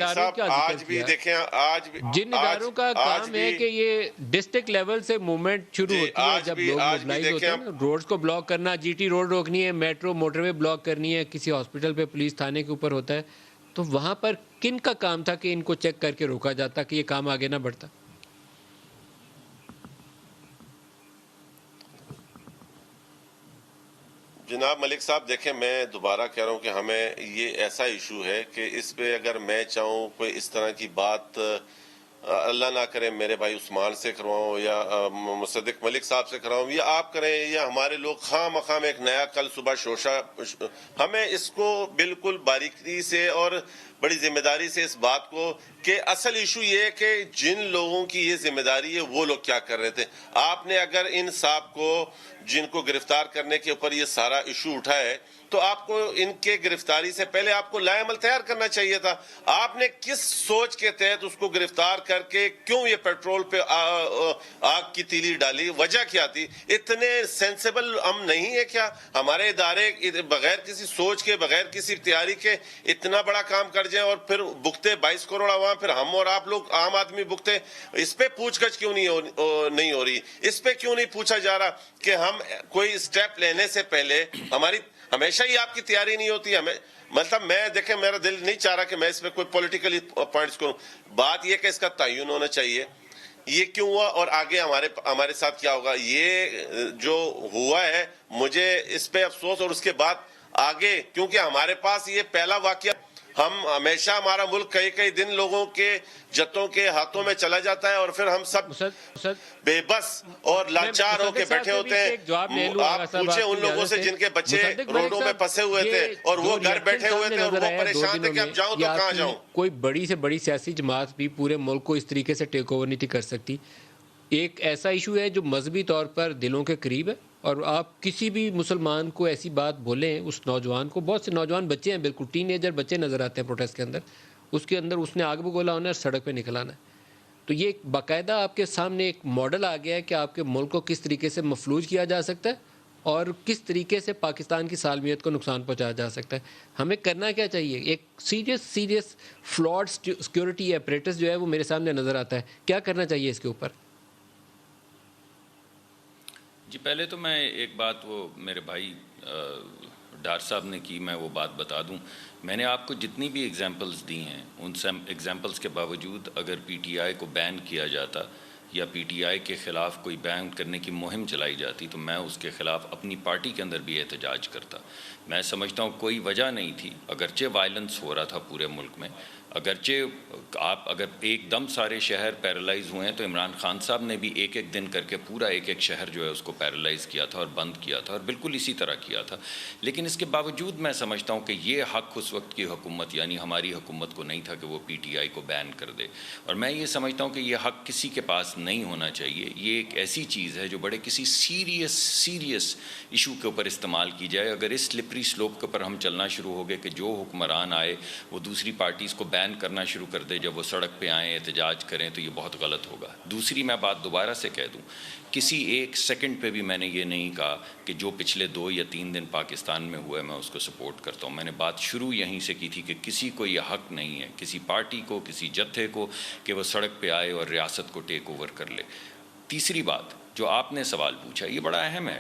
اداروں کا ذکر کیا، جن اداروں کا کام ہے کہ یہ ڈسٹرکٹ لیول سے موومنٹ شروع ہوتی ہے جب لوگ موبلائز ہوتے ہیں نا، روڈز کو بلاک کرنا، جی ٹی روڈ روکنی ہے، میٹرو موٹر وے بلاک کرنی ہے، کسی ہاسپٹل پہ پولیس تھانے کے اوپر ہوتا ہے، تو وہاں پر کن کا کام تھا کہ ان کو چیک کر کے روکا جاتا کہ یہ کام آگے نہ بڑھتا؟ جناب ملک صاحب دیکھیں، میں دوبارہ کہہ رہا ہوں کہ ہمیں یہ ایسا ایشو ہے کہ اس پہ اگر میں چاہوں کوئی اس طرح کی بات، اللہ نہ کرے میرے بھائی عثمان سے کرواؤں یا مصدق ملک صاحب سے کرواؤں یا آپ کریں یا ہمارے لوگ خواہ مخواہ ایک نیا کل صبح شوشہ، ہمیں اس کو بالکل باریکی سے اور بڑی ذمہ داری سے اس بات کو کہ اصل ایشو یہ ہے کہ جن لوگوں کی یہ ذمہ داری ہے وہ لوگ کیا کر رہے تھے. آپ نے اگر ان صاحب کو جن کو گرفتار کرنے کے اوپر یہ سارا ایشو اٹھا ہے تو آپ کو ان کے گرفتاری سے پہلے آپ کو لائحہ عمل تیار کرنا چاہیے تھا. آپ نے کس سوچ کے تحت اس کو گرفتار کر کے کیوں یہ پیٹرول پہ آگ کی تیلی ڈالی؟ وجہ کیا تھی؟ اتنے سینسیبل ہم نہیں ہے کیا؟ ہمارے ادارے بغیر کسی سوچ کے، بغیر کسی تیاری کے اتنا بڑا کام کر جائیں اور پھر بکتے 22 کروڑ عوام، پھر ہم اور آپ لوگ عام آدمی بکتے. اس پہ پوچھ گچھ کیوں نہیں ہو رہی؟ اس پہ کیوں نہیں پوچھا جا رہا کہ ہم کوئی اسٹیپ لینے سے پہلے ہماری ہمیشہ ہی آپ کی تیاری نہیں ہوتی؟ مطلب میں دیکھیں، میرا دل نہیں چاہ رہا کہ میں اس پہ کوئی پولیٹیکلی پوائنٹس کروں. بات یہ کہ اس کا تعین ہونا چاہیے یہ کیوں ہوا اور آگے ہمارے ساتھ کیا ہوگا. یہ جو ہوا ہے مجھے اس پہ افسوس، اور اس کے بعد آگے کیونکہ ہمارے پاس یہ پہلا واقعہ، ہم ہمیشہ ہمارا ملک کئی دن لوگوں کے جتوں کے ہاتھوں میں چلا جاتا ہے اور پھر ہم سب بے بس اور لاچار ہو کے بیٹھے ہوتے ہیں. آپ پوچھیں ان لوگوں سے جن کے بچے روڈوں میں پھنسے ہوئے تھے اور وہ گھر بیٹھے ہوئے تھے اور وہ پریشان تھے کہ اب جاؤں تو کہاں جاؤں. کوئی بڑی سے بڑی سیاسی جماعت بھی پورے ملک کو اس طریقے سے ٹیک اوور نہیں کر سکتی. ایک ایسا ایشو ہے جو مذہبی طور پر دلوں کے قریب ہے، اور آپ کسی بھی مسلمان کو ایسی بات بولیں، اس نوجوان کو، بہت سے نوجوان بچے ہیں، بالکل ٹین ایجر بچے نظر آتے ہیں پروٹیسٹ کے اندر، اس نے آگ بگولا ہونا ہے اور سڑک پہ نکل آنا ہے. تو یہ ایک باقاعدہ آپ کے سامنے ایک ماڈل آ گیا ہے کہ آپ کے ملک کو کس طریقے سے مفلوج کیا جا سکتا ہے اور کس طریقے سے پاکستان کی سالمیت کو نقصان پہنچایا جا سکتا ہے. ہمیں کرنا کیا چاہیے؟ ایک سیریس فلاڈ سیکیورٹی اپریٹس جو ہے وہ میرے سامنے نظر آتا ہے. کیا کرنا چاہیے اس کے اوپر؟ جی پہلے تو میں ایک بات وہ میرے بھائی ڈار صاحب نے کی، میں وہ بات بتا دوں. میں نے آپ کو جتنی بھی ایگزامپلز دی ہیں ان ایگزامپلز کے باوجود اگر پی ٹی آئی کو بین کیا جاتا یا پی ٹی آئی کے خلاف کوئی بین کرنے کی مہم چلائی جاتی تو میں اس کے خلاف اپنی پارٹی کے اندر بھی احتجاج کرتا. میں سمجھتا ہوں کوئی وجہ نہیں تھی، اگرچہ وائلنس ہو رہا تھا پورے ملک میں، اگرچہ آپ اگر ایک دم سارے شہر پیرالائز ہوئے ہیں تو عمران خان صاحب نے بھی ایک دن کر کے پورا ایک شہر جو ہے اس کو پیرالائز کیا تھا اور بند کیا تھا، اور بالکل اسی طرح کیا تھا. لیکن اس کے باوجود میں سمجھتا ہوں کہ یہ حق اس وقت کی حکومت یعنی ہماری حکومت کو نہیں تھا کہ وہ پی ٹی آئی کو بین کر دے. اور میں یہ سمجھتا ہوں کہ یہ حق کسی کے پاس نہیں ہونا چاہیے. یہ ایک ایسی چیز ہے جو بڑے کسی سیریس ایشو کے اوپر استعمال کی جائے. اگر اس سلپری سلوپ کے اوپر ہم چلنا شروع ہو گئے کہ جو حکمران آئے وہ دوسری پارٹیز کو بین کرنا شروع کر دے جب وہ سڑک پہ آئیں احتجاج کریں، تو یہ بہت غلط ہوگا. دوسری میں بات دوبارہ سے کہہ دوں، کسی ایک سیکنڈ پہ بھی میں نے یہ نہیں کہا کہ جو پچھلے 2 یا 3 دن پاکستان میں ہوا ہے میں اس کو سپورٹ کرتا ہوں. میں نے بات شروع یہیں سے کی تھی کہ کسی کو یہ حق نہیں ہے، کسی پارٹی کو، کسی جتھے کو، کہ وہ سڑک پہ آئے اور ریاست کو ٹیک اوور کر لے. تیسری بات جو آپ نے سوال پوچھا یہ بڑا اہم ہے.